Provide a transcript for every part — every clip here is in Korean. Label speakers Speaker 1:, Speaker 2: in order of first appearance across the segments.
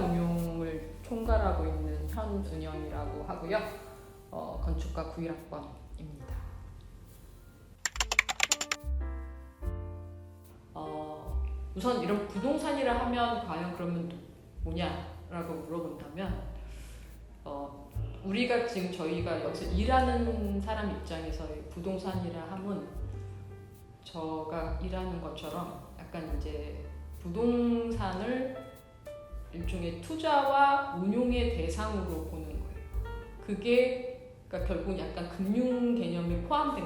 Speaker 1: 운용을 총괄하고 있는 현은영이라고 하고요. 건축가 91학번입니다. 우선 이런 부동산이라 하면 과연 그러면 뭐냐라고 물어본다면 우리가 지금 저희가 여기서 일하는 사람 입장에서 부동산이라 하면 저가 일하는 것처럼 약간 이제 부동산을 일종의 투자와 운용의 대상으로 보는 거예요. 그게 그러니까 결국 약간 금융 개념이 포함된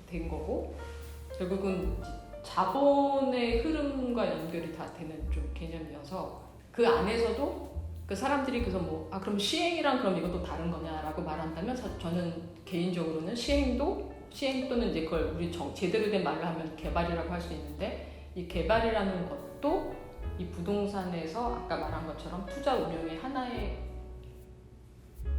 Speaker 1: 된 거고 결국은 자본의 흐름과 연결이 다 되는 좀 개념이어서 그 안에서도 그 사람들이 그래서 그럼 시행이랑 그럼 이것도 다른 거냐라고 말한다면 저는 개인적으로는 시행 또는 이제 그걸 우리 제대로 된 말로 하면 개발이라고 할 수 있는데 이 개발이라는 것도 이 부동산에서 아까 말한 것처럼 투자 운용의 하나의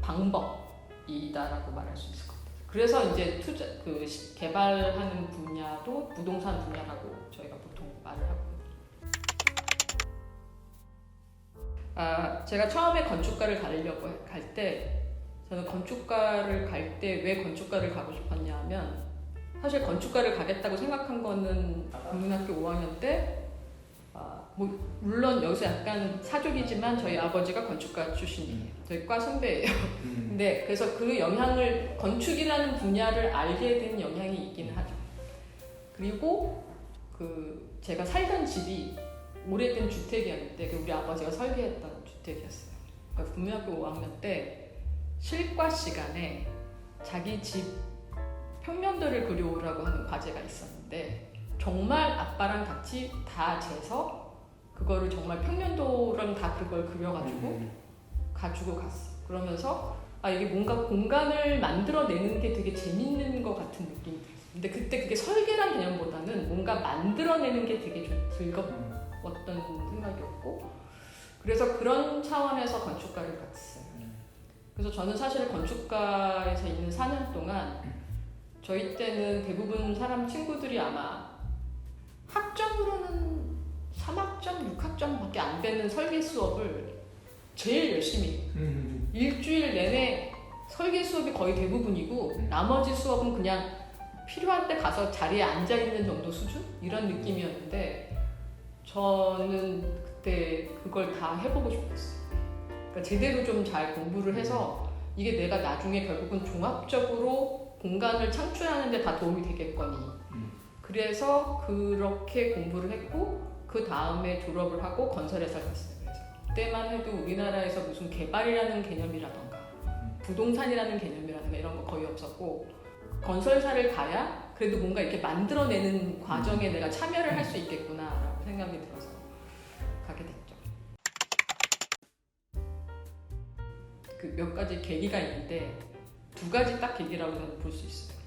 Speaker 1: 방법이다라고 말할 수 있을 것 같아요. 그래서 이제 개발하는 분야도 부동산 분야라고 저희가 보통 말을 하고. 제가 처음에 건축가를 가려고 갈 때 저는 건축가를 갈 때 왜 건축가를 가고 싶었냐 하면 사실 건축가를 가겠다고 생각한 거는 국민학교 5학년 때 물론 여기서 약간 사족이지만 저희 아버지가 건축가 출신이에요. 저희 과 선배예요. 근데 그래서 그 영향을 건축이라는 분야를 알게 된 영향이 있기는 하죠. 그리고 제가 살던 집이 오래된 주택이었는데 우리 아버지가 설계했던 주택이었어요. 그러니까 국민학교 5학년 때 실과 시간에 자기 집 평면도를 그려오라고 하는 과제가 있었는데 정말 아빠랑 같이 다 재서 그거를 정말 평면도랑 다 그걸 그려가지고 가지고 갔어. 그러면서 이게 뭔가 공간을 만들어내는 게 되게 재밌는 것 같은 느낌이 들었어. 근데 그때 그게 설계란 개념보다는 뭔가 만들어내는 게 되게 좀 즐거웠던 생각이었고 그래서 그런 차원에서 건축가를 갔어요. 그래서 저는 사실 건축가에서 있는 4년 동안 저희 때는 대부분 친구들이 아마 학점으로는 3학점, 6학점밖에 안 되는 설계 수업을 제일 열심히 일주일 내내 설계 수업이 거의 대부분이고 나머지 수업은 그냥 필요할 때 가서 자리에 앉아있는 정도 수준? 이런 느낌이었는데 저는 그때 그걸 다 해보고 싶었어요. 그러니까 제대로 좀 잘 공부를 해서 이게 내가 나중에 결국은 종합적으로 공간을 창출하는 데 다 도움이 되겠거니 그래서 그렇게 공부를 했고 그 다음에 졸업을 하고 건설회사를 갔어요. 그래서 그때만 해도 우리나라에서 무슨 개발이라는 개념이라던가 부동산이라는 개념이라던가 이런 거 거의 없었고 건설사를 가야 그래도 뭔가 이렇게 만들어내는 과정에 내가 참여를 할 수 있겠구나라고 생각이 들어서 가게 됐죠. 몇 가지 계기가 있는데 2가지 딱 계기라고 저는 볼 수 있어요.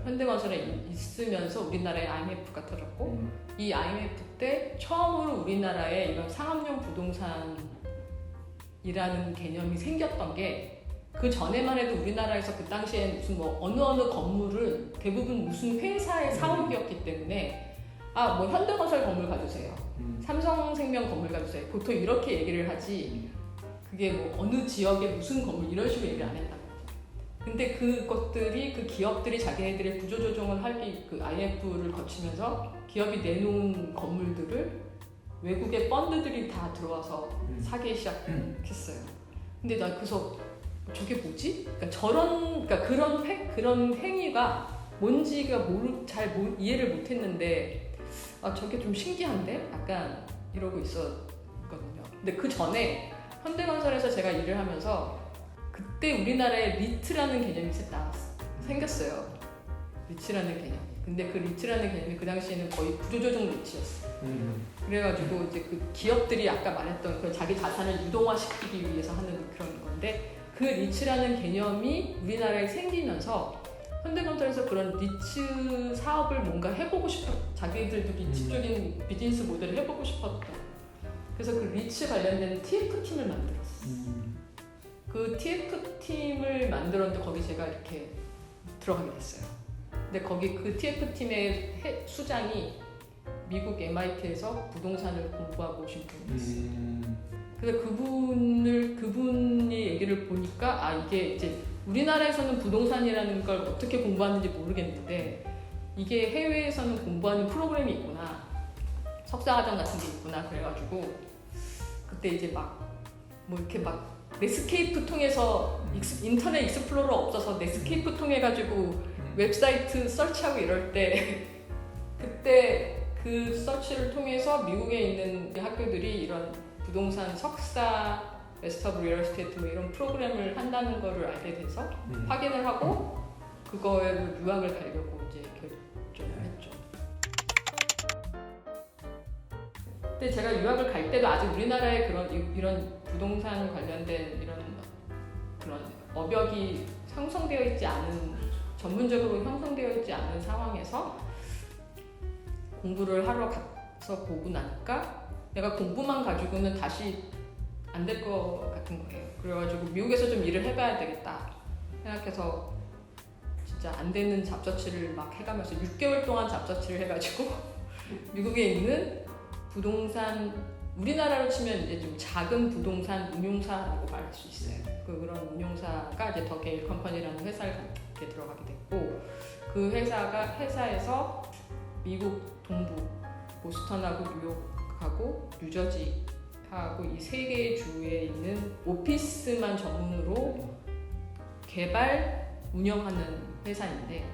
Speaker 1: 현대건설에 있으면서 우리나라에 IMF가 터졌고 이 IMF 때 처음으로 우리나라에 이런 상업용 부동산이라는 개념이 생겼던 게 그 전에만 해도 우리나라에서 그 당시에 무슨 어느 건물은 대부분 무슨 회사의 사업이었기 때문에 현대건설 건물 가주세요. 삼성생명 건물 가주세요. 보통 이렇게 얘기를 하지 그게 어느 지역에 무슨 건물 이런 식으로 얘기를 안 했다. 근데 그것들이 그 기업들이 자기네들의 구조조정을 하기 IMF를 거치면서 기업이 내놓은 건물들을 외국의 펀드들이 다 들어와서 사기 시작했어요. 근데 나 그래서 저게 뭐지? 그러니까 그런 행위가 뭔지가 잘 이해를 못했는데 저게 좀 신기한데? 약간 이러고 있었거든요. 근데 그 전에 현대건설에서 제가 일을 하면서 그때 우리나라에 리트라는 개념이 생겼어요. 리츠라는 개념. 근데 그 리츠라는 개념이 그 당시에는 거의 구조조정 리츠였어요. 그래가지고 이제 그 기업들이 아까 말했던 그 자기 자산을 유동화시키기 위해서 하는 그런 건데 그 리츠라는 개념이 우리나라에 생기면서 현대건설에서 그런 리츠 사업을 뭔가 해보고 자기들도 리츠적인 비즈니스 모델을 해보고 싶었던. 그래서 그 리츠 관련된 TF팀을 만들었어요. 그 TF팀을 만들었는데 거기 제가 이렇게 들어가게 됐어요. 근데 거기 그 TF팀의 수장이 미국 MIT에서 부동산을 공부하고 오신 분이었어요. 그래서 그분의 얘기를 보니까 아 이게 이제 우리나라에서는 부동산이라는 걸 어떻게 공부하는지 모르겠는데 이게 해외에서는 공부하는 프로그램이 있구나, 석사과정 같은 게 있구나. 그래가지고 그때 이제 막 뭐 이렇게 막 넷스케이프 통해서 인터넷 익스플로러 없어서 넷스케이프 통해 가지고 웹사이트 서치하고 이럴 때 그때 그 서치를 통해서 미국에 있는 학교들이 이런 부동산 석사 마스터 오브 리얼 에스테이트 뭐 이런 프로그램을 한다는 거를 알게 돼서 확인을 하고 그거에 유학을 가려고 이제 결정을 했죠. 근데 제가 유학을 갈 때도 아직 우리나라에 이런 부동산 관련된 이런 그런 업역이 형성되어 있지 않은, 전문적으로 형성되어 있지 않은 상황에서 공부를 하러 가서 보고 나니까 내가 공부만 가지고는 다시 안 될 것 같은 거예요. 그래가지고 미국에서 좀 일을 해봐야 되겠다 생각해서 진짜 안 되는 잡서치를 막 해가면서 6개월 동안 잡서치를 해가지고 미국에 있는 부동산, 우리나라로 치면 이제 좀 작은 부동산 운용사라고 말할 수 있어요. 그런 운용사가 이제 더 게일 컴퍼니라는 회사를 들어가게 됐고, 그 회사에서 미국 동부 보스턴하고 뉴욕하고 뉴저지하고 이 세 개의 주에 있는 오피스만 전문으로 개발 운영하는 회사인데,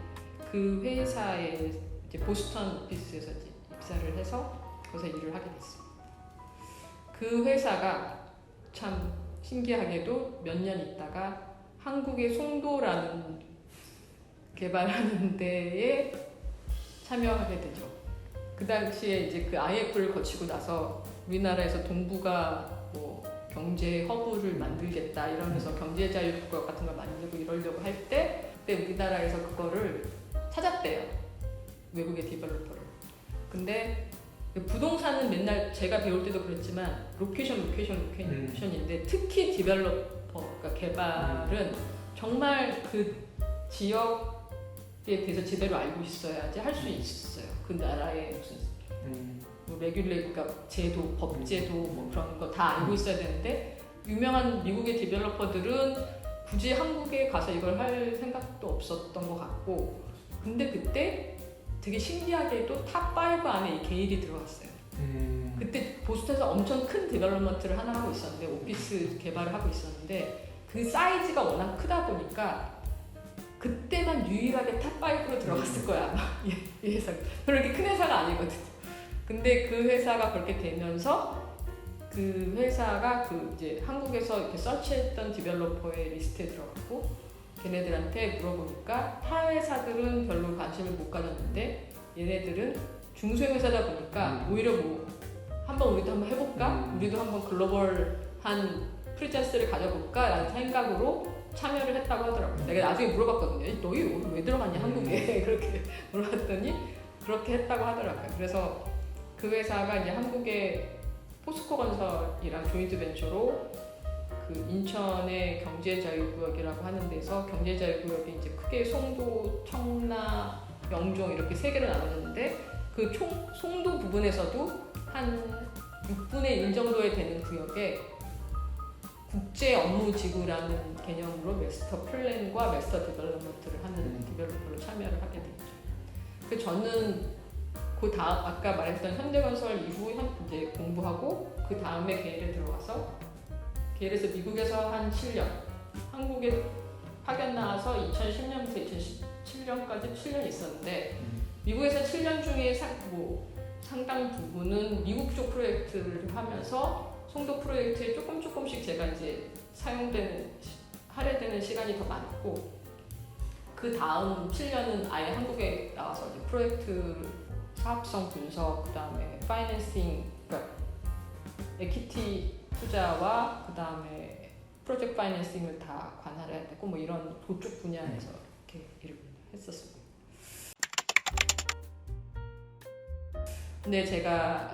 Speaker 1: 그 회사에 이제 보스턴 오피스에서 이제 입사를 해서 거기서 일을 하게 됐어요. 그 회사가 참 신기하게도 몇 년 있다가 한국의 송도라는 개발하는 데에 참여하게 되죠. 그 당시에 이제 그 IF를 거치고 나서 우리나라에서 동부가 뭐 경제 허브를 만들겠다 이러면서 경제자유국가 같은 걸 만들고 이러려고 할 때, 그때 우리나라에서 그거를 찾았대요. 외국의 디벨로퍼를. 근데 부동산은 맨날 제가 배울 때도 그랬지만 로케이션인데 특히 디벨로퍼, 그러니까 개발은 정말 그 지역에 대해서 제대로 알고 있어야지 할 수 있어요. 그 나라의 무슨 뭐 레귤레이션, 그러니까 제도, 법제도 뭐 그런 거 다 알고 있어야 되는데, 유명한 미국의 디벨로퍼들은 굳이 한국에 가서 이걸 할 생각도 없었던 것 같고, 근데 그때 되게 신기하게도 탑5 안에 이 게일이 들어갔어요. 그때 보스턴에서 엄청 큰 디벨롭먼트를 하나 하고 있었는데, 오피스 개발을 하고 있었는데, 그 사이즈가 워낙 크다 보니까 그때만 유일하게 탑5로 들어갔을 거야, 아마. 이 회사가. 그렇게 큰 회사가 아니거든. 근데 그 회사가 그렇게 되면서 그 회사가 그 이제 한국에서 이렇게 서치했던 디벨로퍼의 리스트에 들어갔고, 걔네들한테 물어보니까 타 회사들은 별로 관심을 못 가졌는데 얘네들은 중소형회사다 보니까 오히려 뭐 한번 우리도 한번 해볼까? 우리도 한번 글로벌한 프리젠스를 가져볼까? 라는 생각으로 참여를 했다고 하더라고요. 내가 나중에 물어봤거든요. 너희 왜 들어갔냐 한국에? 그렇게 물어봤더니 그렇게 했다고 하더라고요. 그래서 그 회사가 이제 한국의 포스코 건설이랑 조인트 벤처로 그 인천의 경제자유구역이라고 하는 데서, 경제자유구역이 이제 크게 송도, 청라, 영종 이렇게 세 개로 나눠졌는데, 그 송도 부분에서도 한 6분의 1 정도에 되는 구역에 국제 업무지구라는 개념으로 마스터 플랜과 마스터 디벨롭먼트를 하는 디벨로퍼로 참여를 하게 됐죠. 그 저는 그 다음 아까 말했던 현대건설 이후 이제 공부하고 그 다음에 게일에 들어가서, 게일에서 미국에서 한 7년, 한국에 파견 나와서 2010년부터 2017년까지 7년 있었는데, 미국에서 7년 중에 상당 부분은 미국 쪽 프로젝트를 하면서 송도 프로젝트에 조금씩 제가 이제 할애되는 시간이 더 많았고, 그 다음 7년은 아예 한국에 나와서 이제 프로젝트 사업성 분석, 그 다음에 파이낸싱, 그러니까 에퀴티 투자와 그 다음에 프로젝트 파이낸싱을 다 관할해야 되고 뭐 이런 그쪽 분야에서 이렇게 일을 했었습니다. 근데 제가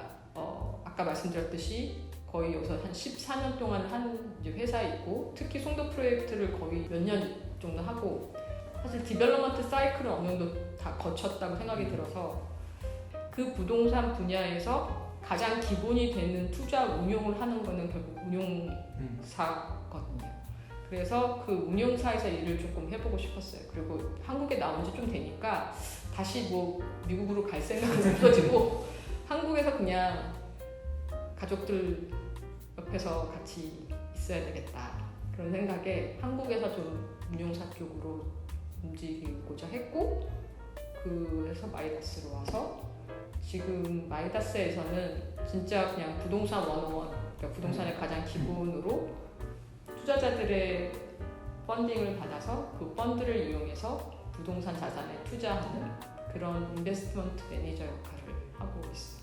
Speaker 1: 아까 말씀드렸듯이 거의 여기서 한 14년 동안 한 이제 회사에 있고, 특히 송도 프로젝트를 거의 몇 년 정도 하고, 사실 디벨롭먼트 사이클을 어느 정도 다 거쳤다고 생각이 들어서 그 부동산 분야에서 가장 기본이 되는 투자 운용을 하는 거는 결국 운용사거든요. 그래서 그 운용사에서 일을 조금 해보고 싶었어요. 그리고 한국에 나온 지 좀 되니까 다시 뭐 미국으로 갈 생각은 없어지고 한국에서 그냥 가족들 옆에서 같이 있어야 되겠다 그런 생각에 한국에서 좀 운용사 쪽으로 움직이고자 했고, 그래서 마이다스로 와서 지금 마이다스에서는 진짜 그냥 부동산 101, 그러니까 부동산의 가장 기본으로 투자자들의 펀딩을 받아서 그 펀드를 이용해서 부동산 자산에 투자하는 그런 인베스트먼트 매니저 역할을 하고 있습니다.